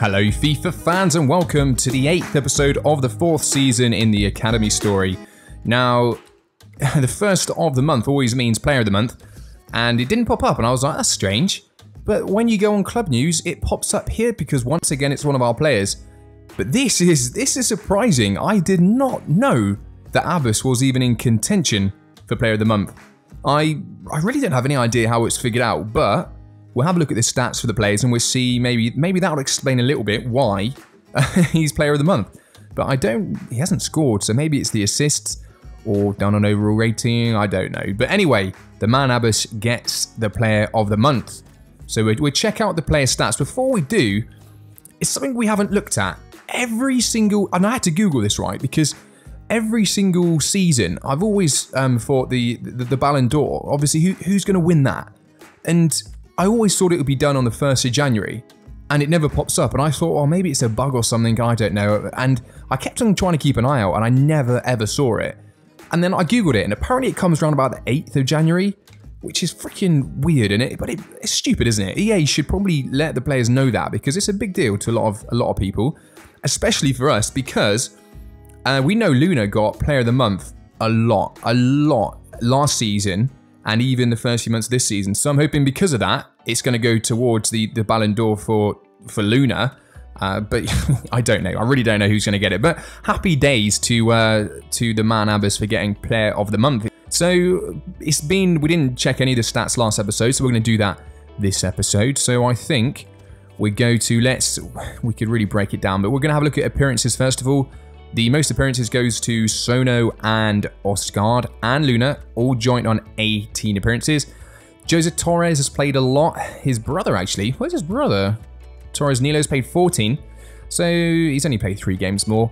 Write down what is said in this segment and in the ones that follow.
Hello FIFA fans and welcome to the 8th episode of the 4th season in the Academy story. Now, the first of the month always means player of the month, and it didn't pop up and I was like, that's strange. But when you go on club news, it pops up here because once again it's one of our players. But this is surprising. I did not know that Abbas was even in contention for player of the month. I really don't have any idea how it's figured out, but we'll have a look at the stats for the players and we'll see maybe that'll explain a little bit why he's player of the month. But he hasn't scored, so maybe it's the assists or down on overall rating, I don't know. But anyway, the man Abbas gets the player of the month. So we'll check out the player stats. Before we do, it's something we haven't looked at. Every single, and I had to Google this, right, because every single season, I've always thought the Ballon d'Or, obviously who's going to win that? And I always thought it would be done on the 1st of January, and it never pops up. And I thought, well, maybe it's a bug or something, I don't know. And I kept on trying to keep an eye out, and I never ever saw it. And then I Googled it, and apparently it comes around about the 8th of January, which is freaking weird, but it's stupid, isn't it? EA should probably let the players know that, because it's a big deal to a lot of people, especially for us, because we know Luna got player of the month a lot last season, and even the first few months of this season. So I'm hoping because of that, it's going to go towards the Ballon d'Or for Luna. But I don't know. I really don't know who's going to get it. But happy days to the man Abbas for getting player of the month. So we didn't check any of the stats last episode, so we're going to do that this episode. So I think we could really break it down, but we're going to have a look at appearances first of all. The most appearances goes to Sono and Oscar and Luna, all joint on 18 appearances. Joseph Torres has played a lot. His brother, actually. Where's his brother? Torres Nilo's played 14, so he's only played 3 games more.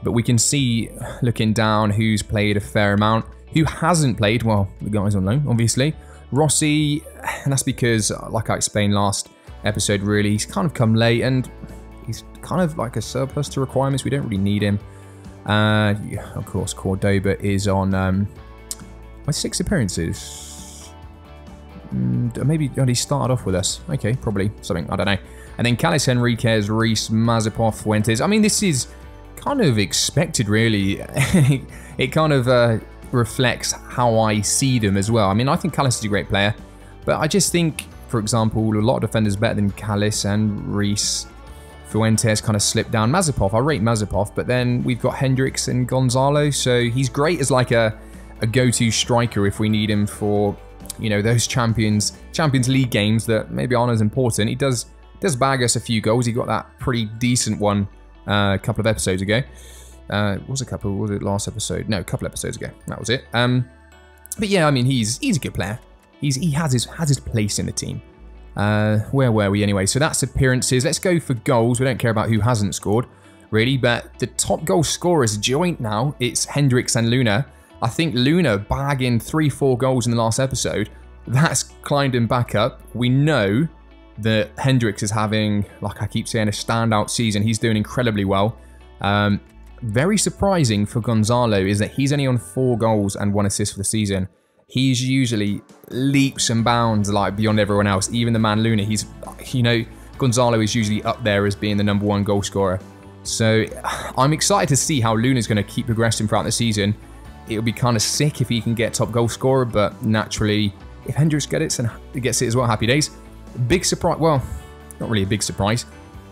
But we can see, looking down, who's played a fair amount. Who hasn't played? Well, the guys on loan, obviously. Rossi, and that's because, like I explained last episode, really, he's kind of come late, and he's kind of like a surplus to requirements. We don't really need him. Yeah, of course, Cordoba is on 6 appearances. Maybe he started off with us. Okay, probably something, I don't know. And then Callis, Henriquez, Reese, Mazepov, Fuentes. I mean, this is kind of expected, really. It kind of reflects how I see them as well. I mean, I think Callis is a great player, but I just think, for example, a lot of defenders better than Callis and Reese. Fuentes kind of slipped down. Mazepov, I rate Mazepov, but then we've got Hendricks and Gonzalo, so he's great as like a go-to striker if we need him for, you know, those Champions League games that maybe aren't as important. He does bag us a few goals. He got that pretty decent one a couple of episodes ago. Was it last episode? No, a couple episodes ago. That was it. But yeah, I mean, he's a good player. He has his place in the team. Where were we anyway? So that's appearances. Let's go for goals. We don't care about who hasn't scored, really. But the top goal scorers joint now, it's Hendricks and Luna. I think Luna bagging 3-4 goals in the last episode. That's climbed him back up. We know that Hendricks is having, like I keep saying, a standout season. He's doing incredibly well. Very surprising for Gonzalo is that he's only on 4 goals and 1 assist for the season. He's usually leaps and bounds like beyond everyone else. Even the man Luna, Gonzalo is usually up there as being the #1 goal scorer. So I'm excited to see how Luna's going to keep progressing throughout the season. It'll be kind of sick if he can get top goal scorer, but naturally, if Hendricks gets it as well, happy days. Big surprise, well, not really a big surprise.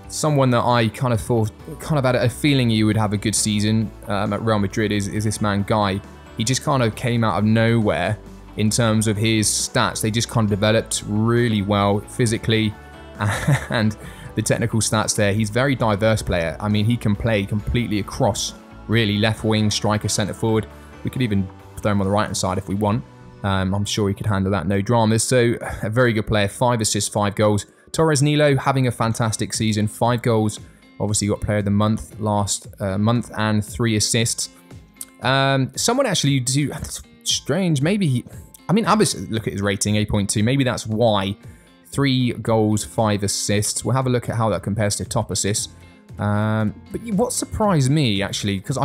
Someone that I kind of had a feeling he would have a good season at Real Madrid is this man Guy. He just kind of came out of nowhere in terms of his stats. They just kind of developed really well physically and the technical stats there. He's a very diverse player. I mean, he can play completely across, really, left wing, striker, centre forward. We could even throw him on the right hand side if we want. I'm sure he could handle that, no dramas. So a very good player, 5 assists, 5 goals. Torres Nilo having a fantastic season, 5 goals. Obviously got player of the month last month and 3 assists. Someone actually strange, maybe Abbas, look at his rating, 8.2. Maybe that's why. 3 goals, 5 assists. We'll have a look at how that compares to top assists. But what surprised me, actually, because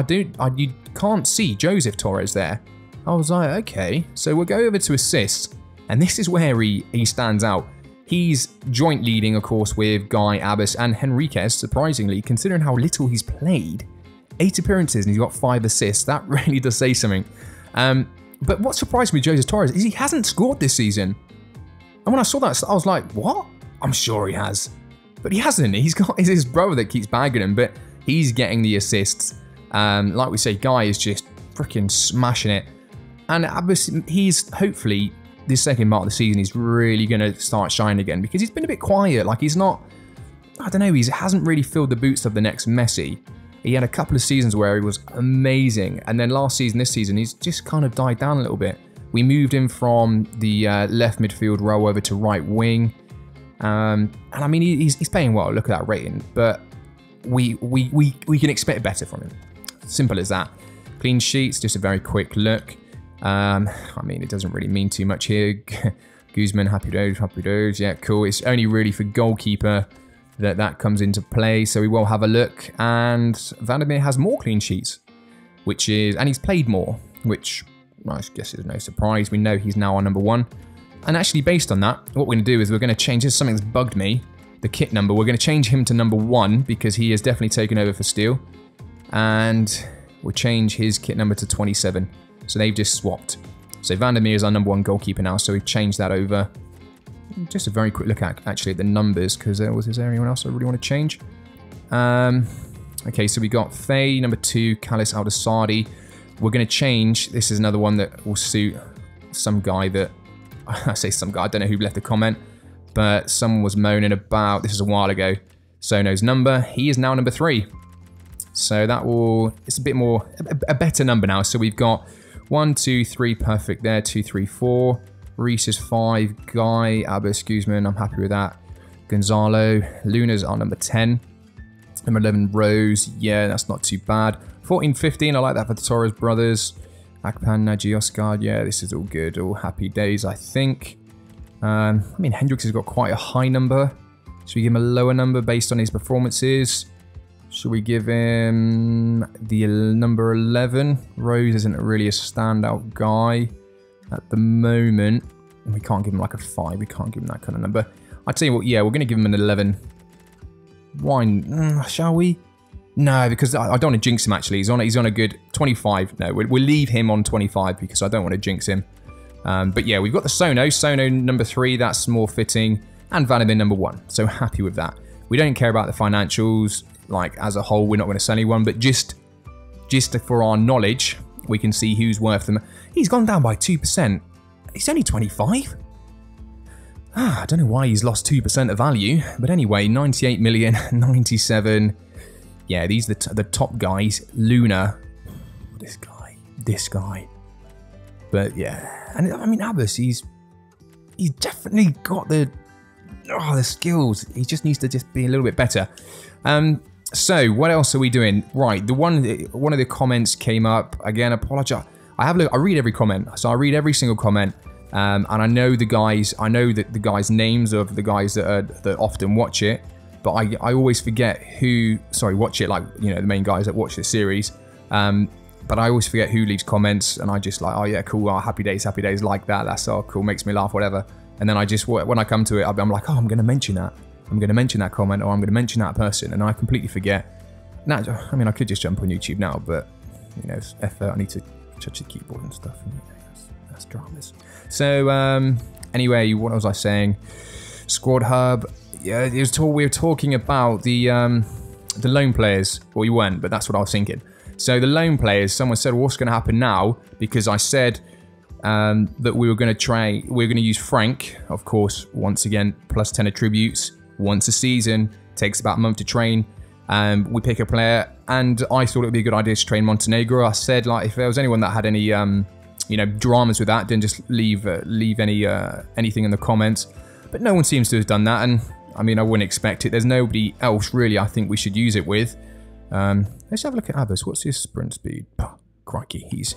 you can't see Joseph Torres there. I was like, okay. So we'll go over to assists. And this is where he stands out. He's joint leading, of course, with Guy, Abbas, and Henriquez, surprisingly, considering how little he's played. 8 appearances and he's got 5 assists. That really does say something. But what surprised me with Jose Torres is he hasn't scored this season. And when I saw that, I was like, what? I'm sure he has. But he hasn't. It's his brother that keeps bagging him, but he's getting the assists. Like we say, Guy is just freaking smashing it. And Abbas, he's hopefully, this second part of the season, he's really going to start shining again because he's been a bit quiet. Like, he's not, I don't know, he hasn't really filled the boots of the next Messi. He had a couple of seasons where he was amazing. And then last season, this season, he's just kind of died down a little bit. We moved him from the left midfield role over to right wing. And I mean, he's playing well. Look at that rating. But we can expect better from him. Simple as that. Clean sheets, just a very quick look. I mean, it doesn't really mean too much here. Guzman, happy days. Yeah, cool. It's only really for goalkeeper that comes into play. So we will have a look. And Vandermeer has more clean sheets, and he's played more, which I guess is no surprise. We know he's now our number 1. And actually, based on that, what we're going to do is we're going to change this. Something that's bugged me. The kit number. We're going to change him to number 1 because he has definitely taken over for Steele. And we'll change his kit number to 27. So they've just swapped. So Vandermeer is our number 1 goalkeeper now. So we've changed that over. Just a very quick look at actually at the numbers, because is there anyone else I really want to change? Okay, so we got Faye, number 2, Kalis Aldasadi. We're going to change. This is another one that will suit some guy that, I say some guy, I don't know who left the comment, but someone was moaning about, this is a while ago, Sono's number. He is now number 3. So that will, it's a bit more, a better number now. So we've got 1, 2, 3, perfect there, 2, 3, 4. Reese is 5, Guy, Abbas, Guzman, I'm happy with that. Gonzalo, Luna's our number 10. Number 11, Rose, yeah, that's not too bad. 14, 15, I like that for the Torres brothers. Akpan, Naji, Oscar, yeah, this is all good, all happy days, I think. I mean, Hendricks has got quite a high number. Should we give him a lower number based on his performances? Should we give him the number 11? Rose isn't really a standout guy at the moment. We can't give him like a 5. We can't give him that kind of number. I'd tell you what, yeah, we're going to give him an 11. Why? Shall we? No, because I don't want to jinx him, actually. He's on a good 25. No, we'll leave him on 25 because I don't want to jinx him. But yeah, we've got the Sono. Sono number 3, that's more fitting. And Vandermeer number 1. So happy with that. We don't care about the financials. Like, as a whole, we're not going to sell anyone. But just for our knowledge, we can see who's worth them. He's gone down by 2%. He's only 25. I don't know why he's lost 2% of value. But anyway, 98 million, 97. Yeah, these are the top guys. Luna. This guy. But yeah. And I mean, Abbas, he's definitely got the skills. He just needs to just be a little bit better. So what else are we doing? Right, one of the comments came up. Again, apologize. I read every comment. So I read every single comment. And I know the guys. I know that the guys' names of the guys that often watch it. But I always forget who. Sorry, watch it, like, you know, the main guys that watch the series. But I always forget who leaves comments, and I just like, oh yeah, cool, oh, happy days, like that. That's so cool, makes me laugh, whatever. And then I just, when I come to it, I'm like, oh, I'm going to mention that. I'm going to mention that comment, or I'm going to mention that person, and I completely forget. Now, I mean, I could just jump on YouTube now, but you know, it's effort. I need to touch the keyboard and stuff. And, you know, that's dramas. So anyway, what was I saying? Squad Hub. Yeah, we were talking about the loan players. Well, we weren't, but that's what I was thinking. So the loan players, someone said, well, what's going to happen now? Because I said that we were going to use Frank, of course, once again, plus 10 attributes, once a season, takes about a month to train. We pick a player, and I thought it would be a good idea to train Montenegro. I said, like, if there was anyone that had any, you know, dramas with that, then just leave anything in the comments. But no one seems to have done that, and I mean, I wouldn't expect it. There's nobody else really I think we should use it with. Let's have a look at Abbas. What's his sprint speed? Oh, crikey, he's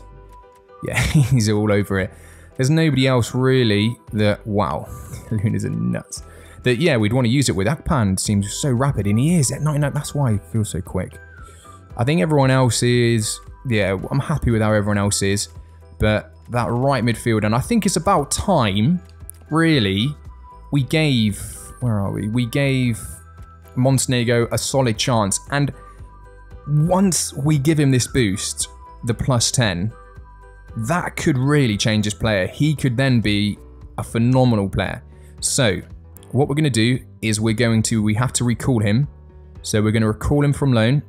all over it. There's nobody else really that, wow, Lunas are nuts. That, yeah, we'd want to use it with. Akpan seems so rapid, and he is at 99. That's why he feels so quick. I think everyone else is, yeah, I'm happy with how everyone else is. But that right midfield, and I think it's about time, really, we gave, where are we? We gave Montenegro a solid chance. And once we give him this boost, the +10, that could really change his player. He could then be a phenomenal player. So what we're going to do is we have to recall him. So we're going to recall him from loan.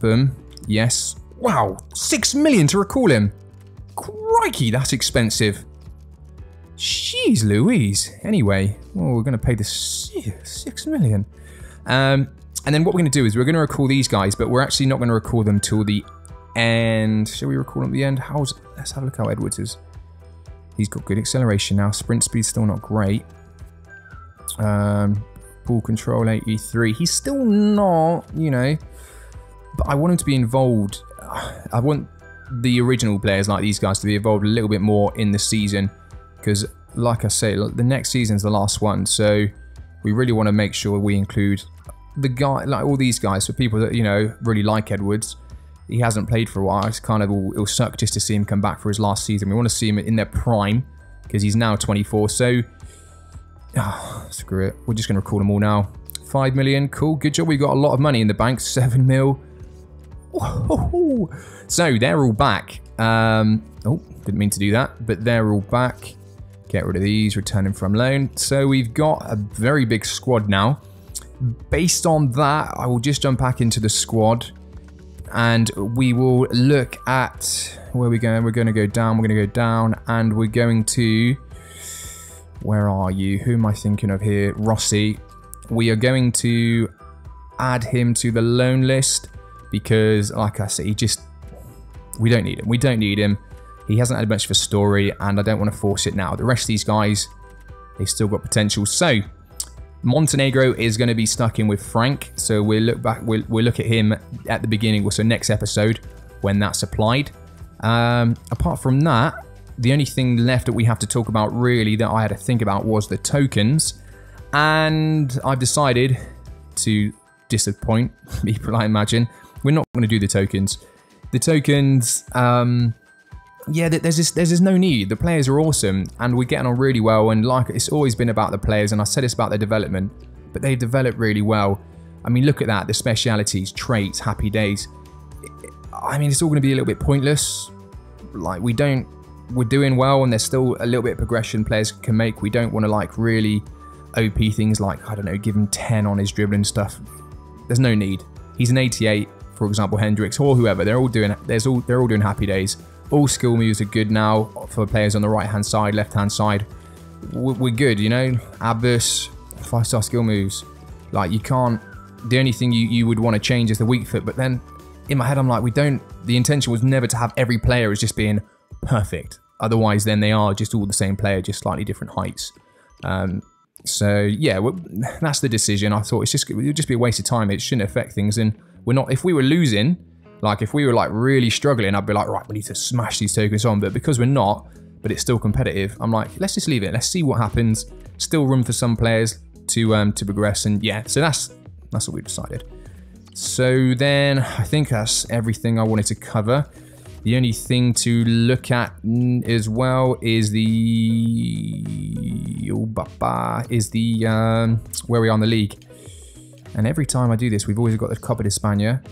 Boom. Yes. Wow. 6 million to recall him. Crikey, that's expensive. Jeez Louise. Anyway, well, we're going to pay the 6 million. And then what we're going to do is we're going to recall these guys, but we're actually not going to recall them till the end. Shall we recall them at the end? Let's have a look how Edwards is. He's got good acceleration now. Sprint speed's still not great. Ball control 83. He's still not, you know, but I want him to be involved. I want the original players like these guys to be involved a little bit more in the season, because like I say, the next season's the last one, so we really want to make sure we include the guy, like all these guys, for people that, you know, really like Edwards. He hasn't played for a while. It's kind of, it'll suck just to see him come back for his last season. We want to see him in their prime, because he's now 24, so screw it. We're just going to recall them all now. 5 million, cool, good job. We got a lot of money in the bank, 7 mil. So they're all back. Oh, didn't mean to do that, but they're all back. Get rid of these, return them from loan. So we've got a very big squad now. Based on that, I will just jump back into the squad and we will look at where we're going. We're going to go down, we're going to go down, and we're going to, where are you? Who am I thinking of here? Rossi. We are going to add him to the loan list because, like I say, we don't need him. We don't need him. He hasn't had much of a story, and I don't want to force it now. The rest of these guys, they've still got potential. So Montenegro is going to be stuck in with Frank. So we'll look back. We'll look at him at the beginning, so next episode when that's applied. Apart from that, the only thing left that we have to talk about really that I had to think about was the tokens, and I've decided to disappoint people. I imagine we're not going to do the tokens. The tokens. Yeah, there's just no need. The players are awesome, and we're getting on really well. And like, it's always been about the players, and I said it's about their development, but they've developed really well. I mean, look at that, the specialities, traits, happy days. I mean, it's all going to be a little bit pointless. Like, we're doing well, and there's still a little bit of progression players can make. We don't want to like really OP things like, I don't know, give him 10 on his dribbling stuff. There's no need. He's an 88, for example, Hendricks or whoever. They're all doing happy days. All skill moves are good now for players on the right-hand side, left-hand side. We're good, you know? Abbas, 5-star skill moves. Like, you can't... The only thing you would want to change is the weak foot, but then in my head I'm like, the intention was never to have every player as just being perfect. Otherwise, then they are just all the same player, just slightly different heights. So, yeah, that's the decision. I thought it would just be a waste of time. It shouldn't affect things, and we're not... If we were losing... Like, if we were, like, really struggling, I'd be like, right, we need to smash these tokens on. But because we're not, but it's still competitive, I'm like, let's just leave it. Let's see what happens. Still room for some players to progress. And, yeah, so that's what we've decided. So then I think that's everything I wanted to cover. The only thing to look at as well is where we are in the league. And every time I do this, we've always got the Copa de España.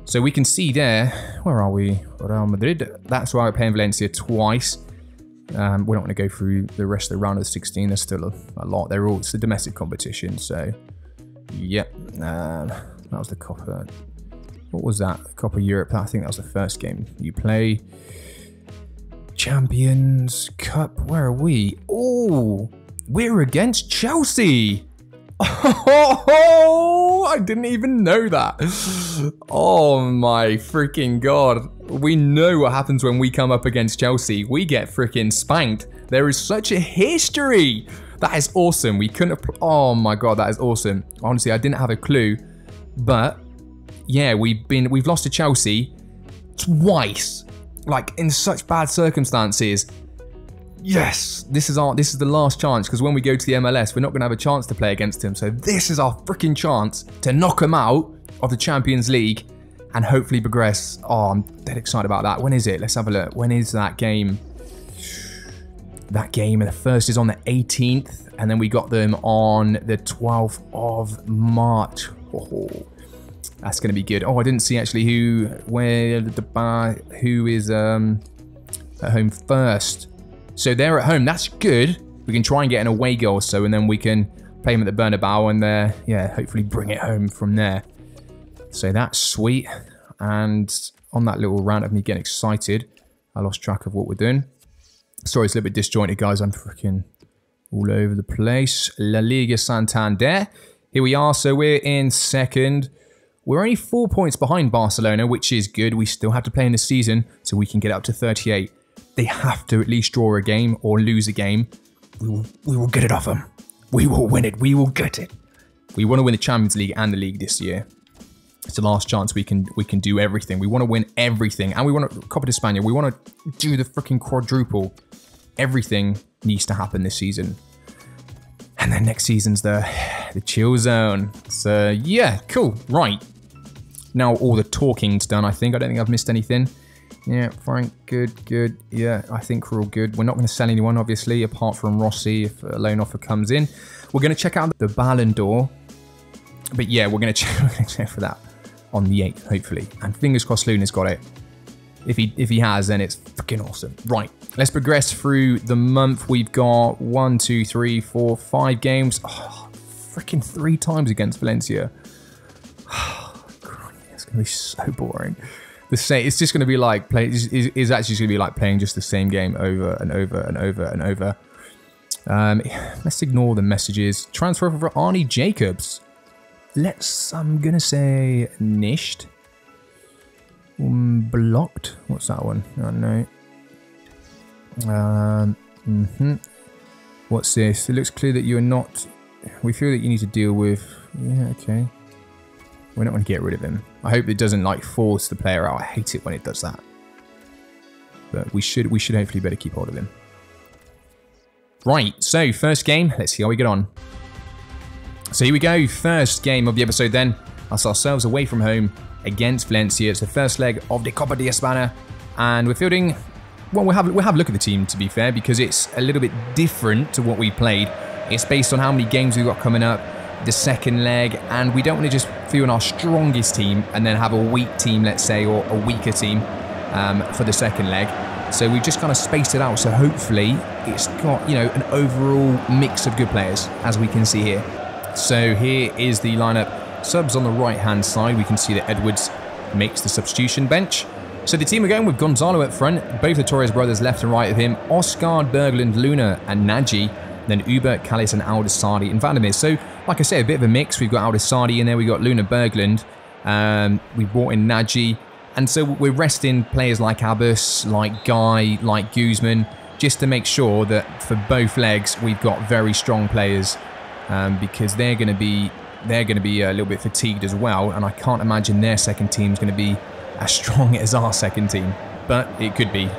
So we can see there, where are we? Real Madrid. That's why we're playing Valencia twice. We're not going to go through the rest of the round of the 16. There's still a lot. It's a domestic competition. So, yep. That was the Copa. What was that? Copa Europe. I think that was the first game you play. Champions Cup. Where are we? Oh, we're against Chelsea. Oh, I didn't even know that. Oh my freaking god. We know what happens when we come up against Chelsea. We get freaking spanked. There is such a history. That is awesome. We couldn't have... Oh my god, that is awesome. Honestly, I didn't have a clue. But yeah, we've lost to Chelsea twice. Like, in such bad circumstances. Yes, this is the last chance, because when we go to the MLS, we're not going to have a chance to play against him. So this is our freaking chance to knock him out of the Champions League and hopefully progress. Oh, I'm dead excited about that. When is it? Let's have a look. When is that game? that game. And the first is on the 18th. And then we got them on the 12th of March. Oh, that's going to be good. Oh, I didn't see actually who is at home first. So they're at home. That's good. We can try and get an away goal or so, and then we can play them at the Bernabeu and yeah, hopefully bring it home from there. So that's sweet. And on that little rant of me getting excited, I lost track of what we're doing. Sorry, it's a little bit disjointed, guys. I'm freaking all over the place. La Liga Santander. Here we are. So we're in second. We're only 4 points behind Barcelona, which is good. We still have to play in the season, so we can get up to 38. They have to at least draw a game or lose a game. We will get it off them. We will win it. We will get it. We want to win the Champions League and the league this year. It's the last chance we can do everything. We want to win everything, and we want to Copa de España. We want to do the freaking quadruple. Everything needs to happen this season, and then next season's the chill zone. So yeah, cool. Right now, all the talking's done. I don't think I've missed anything. Yeah, Frank, good. Yeah, I think we're all good. We're not going to sell anyone, obviously, apart from Rossi if a loan offer comes in. We're going to check out the Ballon d'Or. But yeah, we're going to check for that on the 8th, hopefully. And fingers crossed Luna's got it. If he has, then it's fucking awesome. Right, let's progress through the month. We've got 1, 2, 3, 4, 5 games. Oh, freaking 3 times against Valencia. It's going to be so boring. It's just going to be like it's actually going to be like playing just the same game over and over and over and over. Let's ignore the messages. Transfer for Arnie Jacobs. I'm going to say nicht. Blocked. What's that one? I don't know. What's this? It looks clear that you're not. We feel that you need to deal with. Yeah, okay. We're not going to get rid of him. I hope it doesn't like force the player out. I hate it when it does that. But we should hopefully better keep hold of him. Right, so first game. Let's see how we get on. So here we go. First game of the episode then. That's ourselves away from home against Valencia. It's the first leg of the Copa de España. And we're fielding. Well, we'll have a look at the team, to be fair, because it's a little bit different to what we played. It's based on how many games we've got coming up. The second leg, and we don't want to just field our strongest team and then have a weak team, let's say, or a weaker team for the second leg. So we've just kind of spaced it out. So hopefully it's got, you know, an overall mix of good players, as we can see here. So here is the lineup. Subs on the right-hand side. We can see that Edwards makes the substitution bench. So the team are going with Gonzalo up front. Both the Torres brothers left and right of him. Oscar, Berglund, Luna, and Nagy. Then Uber, Callis, and Aldasadi and Vandermeer. So, like I said, a bit of a mix. We've got Aldasadi in there. We've got Luna Berglund. We brought in Nagy. And so we're resting players like Abbas, like Guy, like Guzman, just to make sure that for both legs we've got very strong players, because they're going to be a little bit fatigued as well. And I can't imagine their second team is going to be as strong as our second team, but it could be.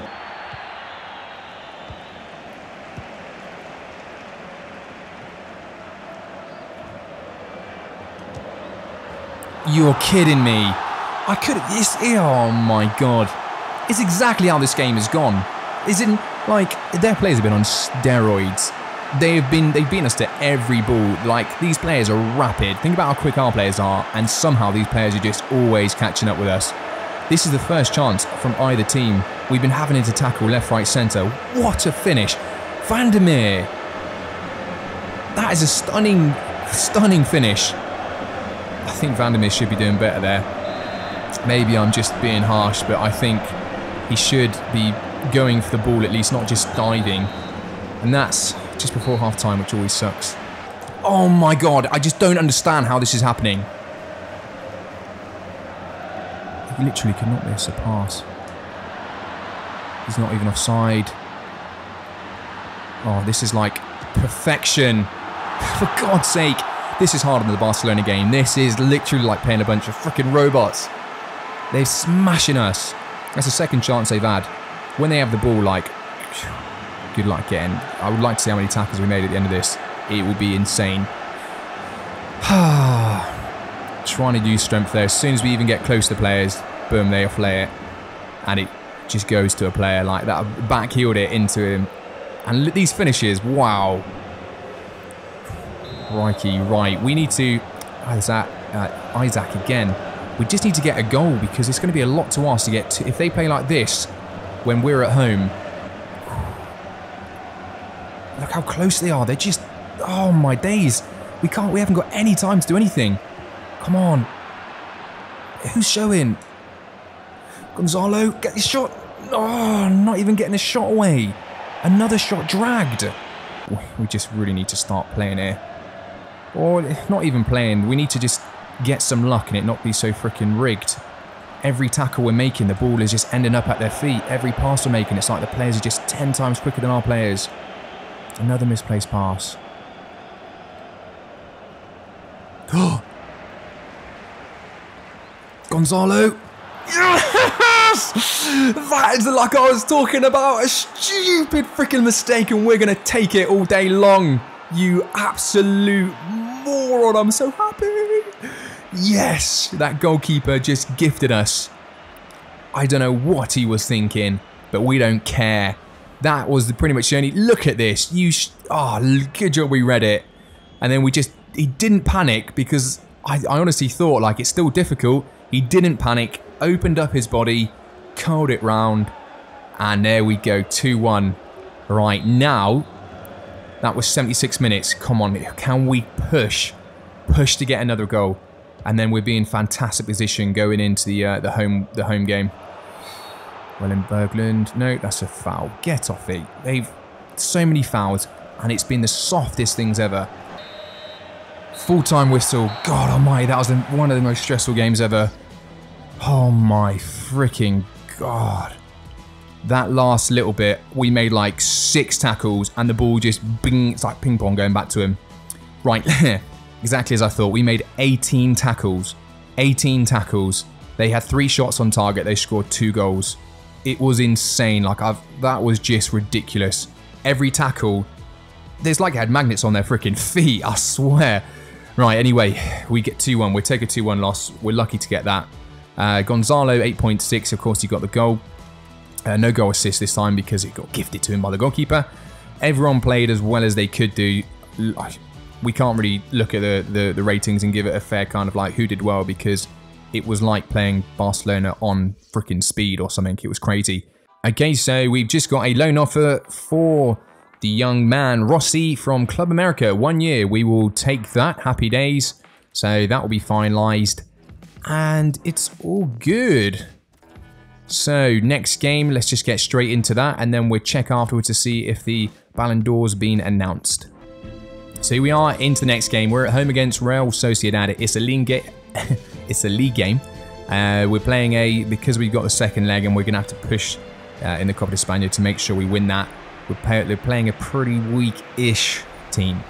You're kidding me. I could have... Oh my god. It's exactly how this game has gone. Isn't... Like, their players have been on steroids. They've beaten us to every ball. Like, these players are rapid. Think about how quick our players are, and somehow these players are just always catching up with us. This is the first chance from either team. We've been having to tackle left, right, centre. What a finish. Vandermeer. That is a stunning, stunning finish. I think Vandermeer should be doing better there. Maybe I'm just being harsh, but I think he should be going for the ball at least, not just diving. And that's just before half-time, which always sucks. Oh my god, I just don't understand how this is happening. He literally could not miss a pass. He's not even offside. Oh, this is like perfection. For God's sake. This is harder than the Barcelona game. This is literally like playing a bunch of freaking robots. They're smashing us. That's the second chance they've had. When they have the ball, like, good luck getting. I would like to see how many tackles we made at the end of this. It will be insane. Trying to use strength there. As soon as we even get close to players, boom, they offlay it. And it just goes to a player like that. Backheeled it into him. And these finishes, wow. Crikey, right. We need to... Isaac again. We just need to get a goal because it's going to be a lot to ask to get to. If they play like this when we're at home. Look how close they are. They're just... Oh, my days. We haven't got any time to do anything. Come on. Who's showing? Gonzalo, get this shot. Oh, not even getting a shot away. Another shot dragged. We just really need to start playing here. Or not even playing. We need to just get some luck and it not be so freaking rigged. Every tackle we're making, the ball is just ending up at their feet. Every pass we're making, it's like the players are just 10 times quicker than our players. Another misplaced pass. Gonzalo. Yes! That is the luck I was talking about. A stupid freaking mistake and we're going to take it all day long. You absolute moron. I'm so happy. Yes, that goalkeeper just gifted us. I don't know what he was thinking, but we don't care. That was pretty much the only... Look at this. Good job we read it. And then he didn't panic because I honestly thought, like, it's still difficult. He didn't panic, opened up his body, curled it round, and there we go, 2-1. Right, now, that was 76 minutes. Come on, can we push to get another goal? And then we'll be in fantastic position going into the home game. Well, in Berglund, no, that's a foul. Get off it. They've so many fouls, and it's been the softest things ever. Full-time whistle. God almighty, that was one of the most stressful games ever. Oh my freaking God. That last little bit, we made like 6 tackles and the ball just bing, it's like ping pong going back to him. Right, exactly as I thought. We made 18 tackles. 18 tackles. They had 3 shots on target. They scored 2 goals. It was insane. Like that was just ridiculous. Every tackle, there's like had magnets on their freaking feet, I swear. Right, anyway, we get 2-1. We'll take a 2-1 loss. We're lucky to get that. Gonzalo, 8.6. Of course, he got the goal. No goal assist this time because it got gifted to him by the goalkeeper. Everyone played as well as they could do. We can't really look at the ratings and give it a fair kind of like who did well because it was like playing Barcelona on freaking speed or something. It was crazy. Okay, so we've just got a loan offer for the young man Rossi from Club America. 1 year. We will take that. Happy days. So that will be finalised. And it's all good. So next game, let's just get straight into that. And then we'll check afterwards to see if the Ballon d'Or's been announced. So here we are into the next game. We're at home against Real Sociedad. It's a league game. It's a league game. We're playing because we've got the second leg and we're going to have to push in the Copa de España to make sure we win that. They're playing a pretty weak-ish team.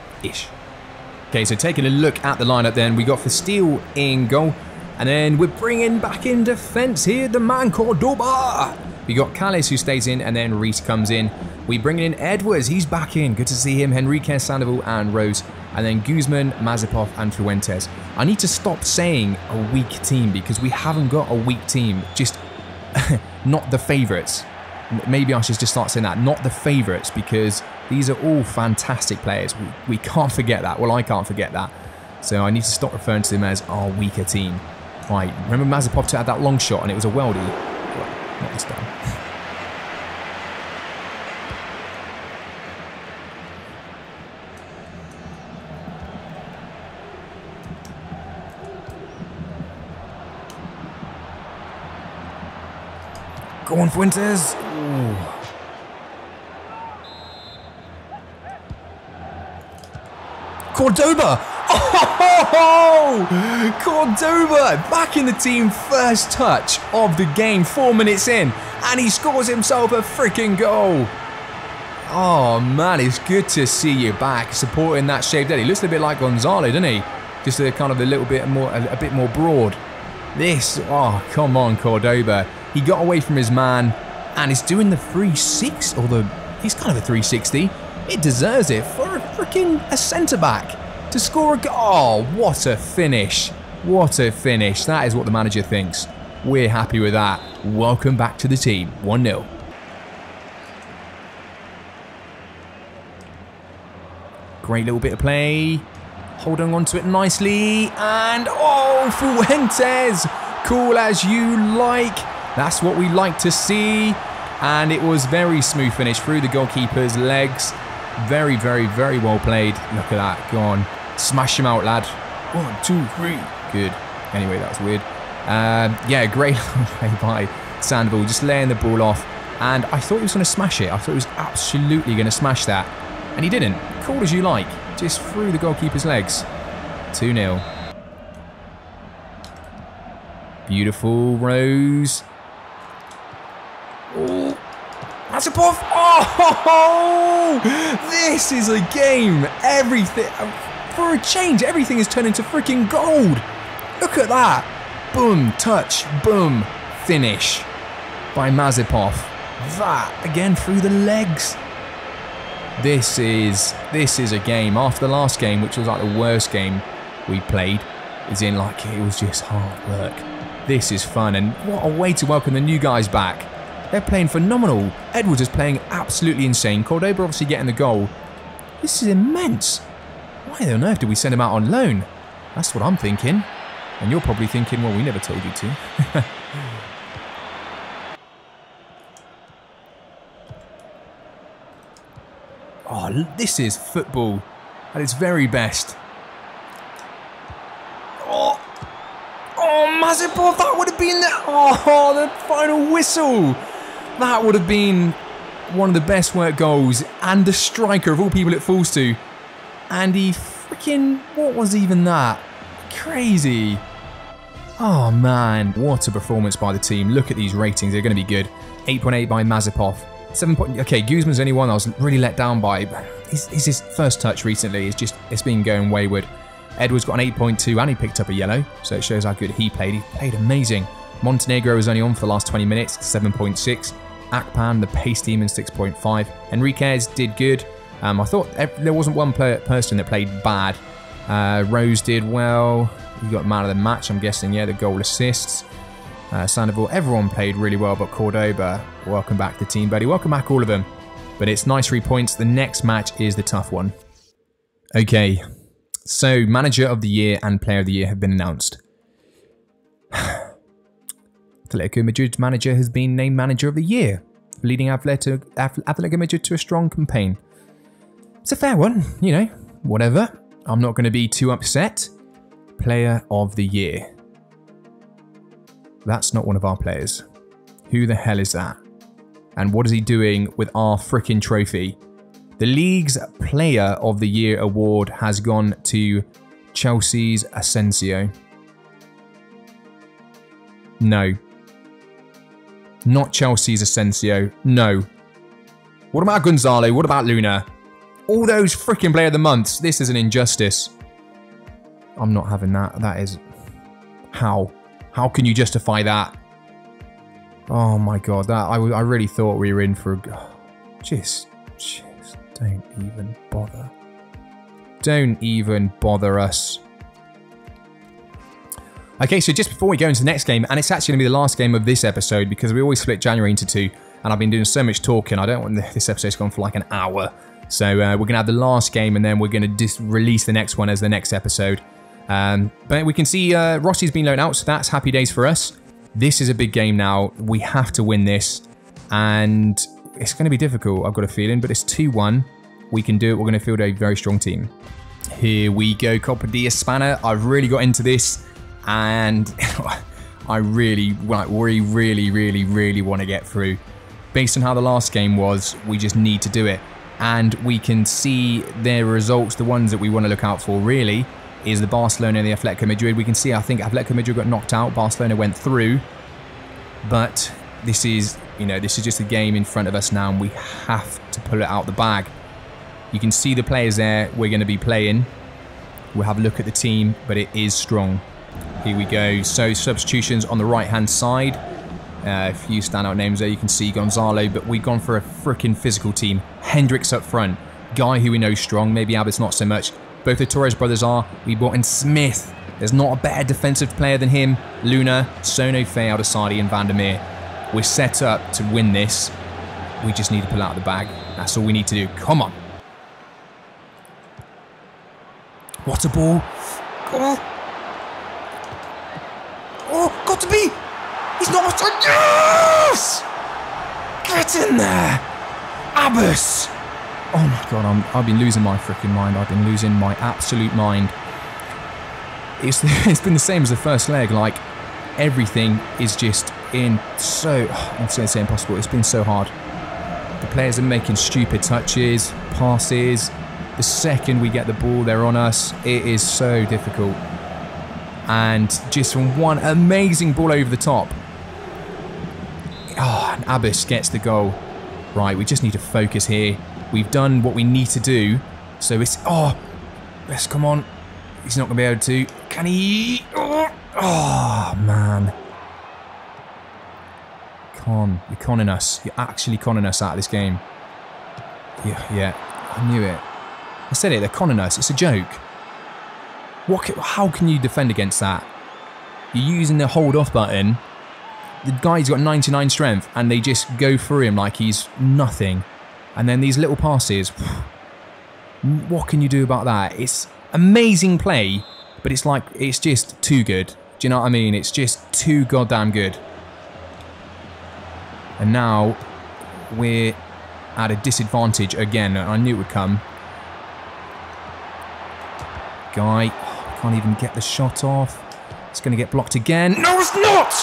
Okay, so taking a look at the lineup then, we got Fasteel in goal. And then we're bringing back in defence here, the man Cordoba. We got Calles who stays in, and then Reese comes in. We bring in Edwards, he's back in. Good to see him. Henrique, Sandoval, and Rose. And then Guzman, Mazepov, and Fuentes. I need to stop saying a weak team because we haven't got a weak team. Just not the favourites. Maybe I should just start saying that. Not the favourites because these are all fantastic players. We can't forget that. Well, I can't forget that. So I need to stop referring to them as our weaker team. Right, remember Mazepov had that long shot and it was a weldy? Well, not this time. Go on, Fuentes. Ooh. Cordoba! Oh, Cordoba back in the team, first touch of the game, 4 minutes in, and he scores himself a freaking goal. Oh man, it's good to see you back supporting that shaved head. He looks a bit like Gonzalo, doesn't he? Just a kind of a bit more broad. Oh come on, Cordoba. He got away from his man, and he's doing the 360, or he's kind of a 360. It deserves it for a centre back. To score a goal. Oh, what a finish. What a finish. That is what the manager thinks. We're happy with that. Welcome back to the team. 1-0. Great little bit of play. Holding on to it nicely. And, oh, Fuentes. Cool as you like. That's what we like to see. And it was very smooth finish through the goalkeeper's legs. Very, very, very well played. Look at that. Go on. Smash him out, lad. 1, 2, 3. Good. Anyway, that was weird. Yeah, great play by Sandoval. Just laying the ball off. And I thought he was going to smash it. I thought he was absolutely going to smash that. And he didn't. Cool as you like. Just through the goalkeeper's legs. 2-0. Beautiful, Rose. Oh, that's a puff. Oh, this is a game. Everything, for a change, everything has turned into freaking gold. Look at that. Boom, touch, boom, finish by Mazepov. That, again, through the legs. This is a game. After the last game, which was like the worst game we played, as in like it was just hard work. This is fun, and what a way to welcome the new guys back. They're playing phenomenal. Edwards is playing absolutely insane. Cordoba obviously getting the goal. This is immense. Why on earth did we send him out on loan? That's what I'm thinking. And you're probably thinking, well, we never told you to. Oh, this is football at its very best. Oh, Mazepov, that would have been the final whistle. That would have been one of the best work goals, and the striker of all people it falls to. And he freaking, what was even that? Crazy. Oh man, what a performance by the team. Look at these ratings, they're going to be good. 8.8 by Mazepov. 7. Okay, Guzman's only one I was really let down by. His first touch recently is just, it's been going wayward. Edwards got an 8.2 and he picked up a yellow, so it shows how good he played. He played amazing. Montenegro was only on for the last 20 minutes, 7.6. Akpan, the pace demon, 6.5. Enriquez did good. I thought there wasn't one person that played bad. Rose did well. You got man of the match, I'm guessing, yeah, the goal assists. Sandoval, everyone played really well, but Cordoba, welcome back to the team, buddy. Welcome back, all of them. But it's nice 3 points. The next match is the tough one. Okay, so Manager of the Year and Player of the Year have been announced. Atletico Madrid's manager has been named Manager of the Year, leading Atletico Madrid to a strong campaign. It's a fair one, you know, whatever. I'm not going to be too upset. Player of the Year. That's not one of our players. Who the hell is that? And what is he doing with our frickin' trophy? The league's Player of the Year award has gone to Chelsea's Asensio. No. Not Chelsea's Asensio. No. What about Gonzalo? What about Luna? All those freaking Player of the Months. This is an injustice. I'm not having that. That is... How? How can you justify that? Oh my god. That I really thought we were in for a... Just don't even bother. Don't even bother us. Okay, so just before we go into the next game, and it's actually going to be the last game of this episode because we always split January into two, and I've been doing so much talking, I don't want this episode's gone for like an hour. So we're going to have the last game, and then we're going to just release the next one as the next episode. But we can see Rossi's been loaned out, so that's happy days for us. This is a big game now. We have to win this, and it's going to be difficult, I've got a feeling, but it's 2-1. We can do it. We're going to field a very strong team. Here we go, Copa de España. I've really got into this. And I really want to get through. Based on how the last game was, we just need to do it. And we can see their results, the ones that we want to look out for really, is the Barcelona and the Atletico Madrid. We can see, I think Atletico Madrid got knocked out, Barcelona went through. But this is, you know, this is just a game in front of us now, and we have to pull it out the bag. You can see the players there we're going to be playing. We'll have a look at the team, but it is strong. Here we go. So substitutions on the right-hand side. A few standout names there. You can see Gonzalo, but we've gone for a freaking physical team. Hendricks up front. Guy who we know is strong. Maybe Abbott's not so much. Both the Torres brothers are. We brought in Smith. There's not a better defensive player than him. Luna, Sono, Fay, Aldasadi, and Vandermeer. We're set up to win this. We just need to pull out of the bag. That's all we need to do. Come on. What a ball. Oh, oh, got to be. He's not offside. Yes! Get in there. Abbas. Oh my God, I've been losing my freaking mind. I've been losing my absolute mind. It's been the same as the first leg. Like, everything is just in so... I'm going to say impossible. It's been so hard. The players are making stupid touches, passes. The second we get the ball, they're on us. It is so difficult. And just from one amazing ball over the top. Oh, and Abbas gets the goal. Right, we just need to focus here. We've done what we need to do. So it's... Oh, let's come on. He's not going to be able to. Can he? Oh, man. You're conning us. You're actually conning us out of this game. Yeah, I knew it. I said it, they're conning us. It's a joke. How can you defend against that? You're using the hold off button. The guy's got 99 strength and they just go through him like he's nothing. And then these little passes. What can you do about that? It's amazing play, but it's just too good. Do you know what I mean? It's just too goddamn good. And now we're at a disadvantage again. I knew it would come. Guy, can't even get the shot off. It's going to get blocked again. No, it's not!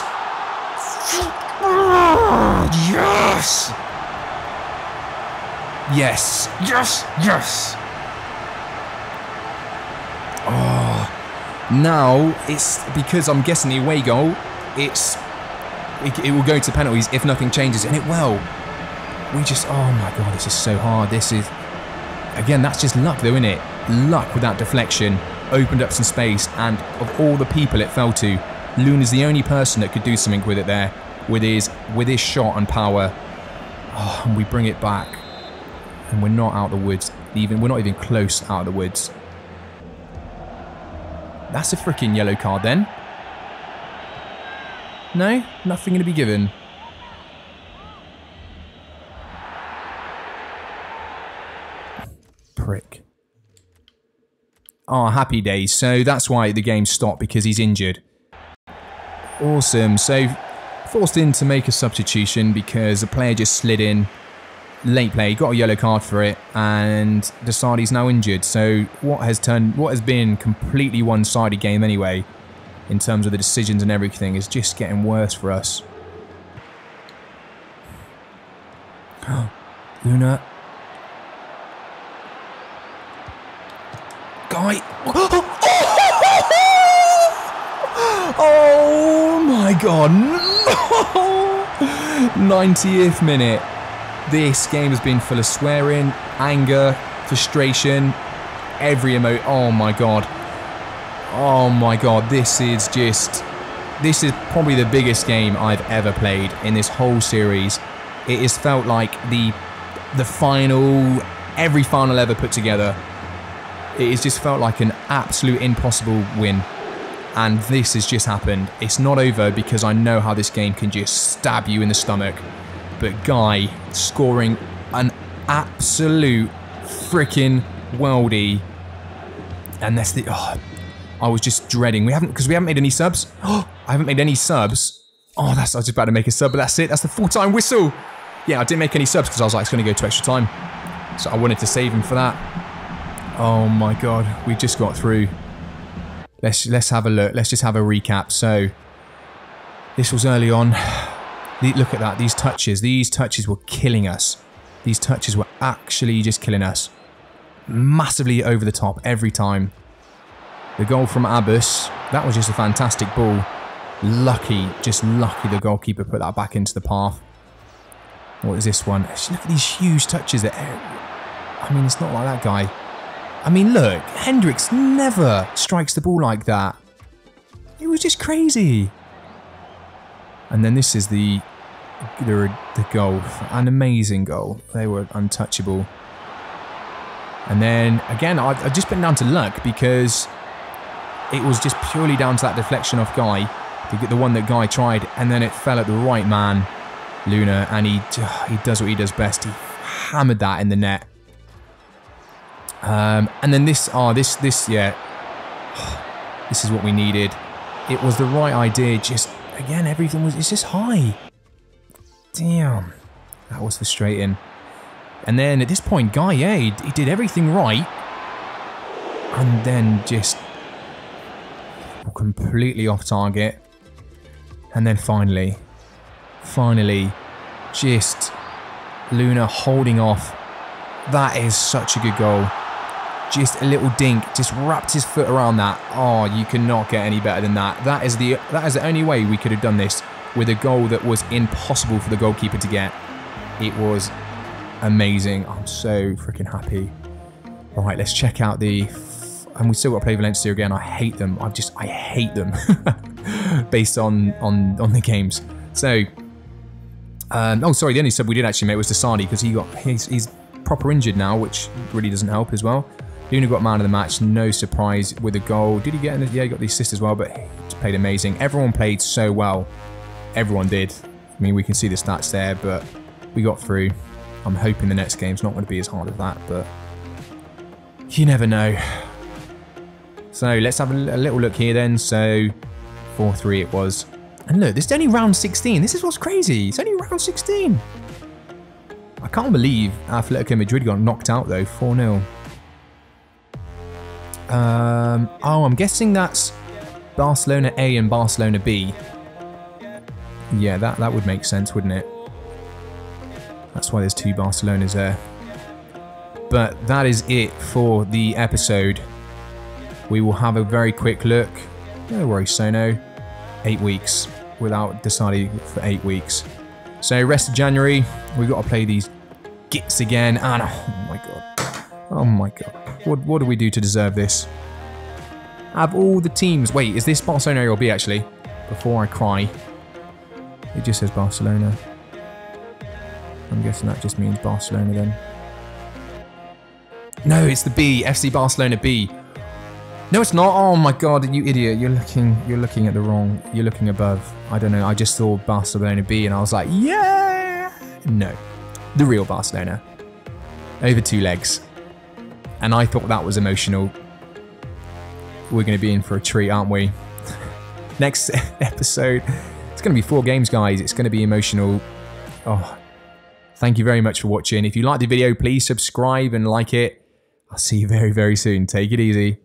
Yes! Yes! Yes! Yes! Oh, now it's because I'm guessing the away goal. It will go to penalties if nothing changes, and it will. We just, oh my God, this is so hard. This is, again, that's just luck though, isn't it? Luck with that deflection, opened up some space, and of all the people it fell to, Luna's the only person that could do something with it there, with his shot and power. Oh, and we bring it back, and we're not out of the woods. We're not even close out of the woods. That's a freaking yellow card then. No, nothing going to be given. Prick. Oh, happy days. So that's why the game stopped, because he's injured. Awesome. So forced in to make a substitution because the player just slid in. Late play, got a yellow card for it, and decided he's now injured. So what has been completely one-sided game anyway, in terms of the decisions and everything, is just getting worse for us. Luna. Guy. Oh my God. 90th minute. This game has been full of swearing, anger, frustration, every emote. Oh my God. Oh my God. This is probably the biggest game I've ever played in this whole series. It has felt like the final, every final ever put together. It has just felt like an absolute impossible win. And this has just happened. It's not over because I know how this game can just stab you in the stomach. But Guy scoring an absolute freaking worldie. And that's the... Oh, I was just dreading. Because we haven't made any subs. Oh, I haven't made any subs. Oh, I was just about to make a sub, but that's it. That's the full-time whistle. Yeah, I didn't make any subs because I was like, it's going to go to extra time. So I wanted to save him for that. Oh my God, we just got through. Let's have a look. Let's just have a recap. So this was early on. Look at that. These touches were killing us. These touches were actually just killing us. Massively over the top every time. The goal from Abbas, that was just a fantastic ball. Lucky, just lucky the goalkeeper put that back into the path. What is this one? Look at these huge touches. I mean, it's not like that guy. I mean, look, Hendricks never strikes the ball like that. It was just crazy. And then this is the goal. An amazing goal. They were untouchable. And then, again, I've just been down to luck because it was just purely down to that deflection off Guy, the one that Guy tried, and then it fell at the right man, Luna, and he does what he does best. He hammered that in the net. And then yeah, This is what we needed. It was the right idea. Just, again, everything was... It's just high. Damn. That was frustrating. And then at this point, Guy, he did everything right. And then just... completely off target. And then finally, just Luna holding off. That is such a good goal. Just a little dink, just wrapped his foot around that. Oh, you cannot get any better than that. That is the only way we could have done this, with a goal that was impossible for the goalkeeper to get. It was amazing. I'm so freaking happy. All right, let's check out the... And we still got to play Valencia again. I hate them. I hate them based on the games. So, oh sorry, the only sub we did actually make was Desardi, because he's proper injured now, which really doesn't help as well. Luna got man of the match, no surprise with a goal. Did he get? Yeah, he got the assist as well, but he played amazing. Everyone played so well. Everyone did. I mean, we can see the stats there, but we got through. I'm hoping the next game's not going to be as hard as that, but you never know. So let's have a little look here then. So 4-3 it was. And look, this is only round 16. This is what's crazy. It's only round 16. I can't believe Atletico Madrid got knocked out though, 4-0. Oh, I'm guessing that's Barcelona A and Barcelona B. Yeah, that would make sense, wouldn't it? That's why there's two Barcelonas there. But that is it for the episode. We will have a very quick look. No worries, Sono. 8 weeks without deciding for 8 weeks. So rest of January, we've got to play these gits again. And oh my god. Oh my god. What do we do to deserve this? Have all the teams... Wait, is this Barcelona A or B actually? Before I cry. It just says Barcelona. I'm guessing that just means Barcelona then. No, it's the B. FC Barcelona B. No, it's not. Oh my god, you idiot. You're looking at the wrong... You're looking above. I don't know. I just saw Barcelona B and I was like, yeah! No. The real Barcelona. Over 2 legs. And I thought that was emotional. We're going to be in for a treat, aren't we? Next episode. It's going to be 4 games, guys. It's going to be emotional. Oh, thank you very much for watching. If you liked the video, please subscribe and like it. I'll see you very, very soon. Take it easy.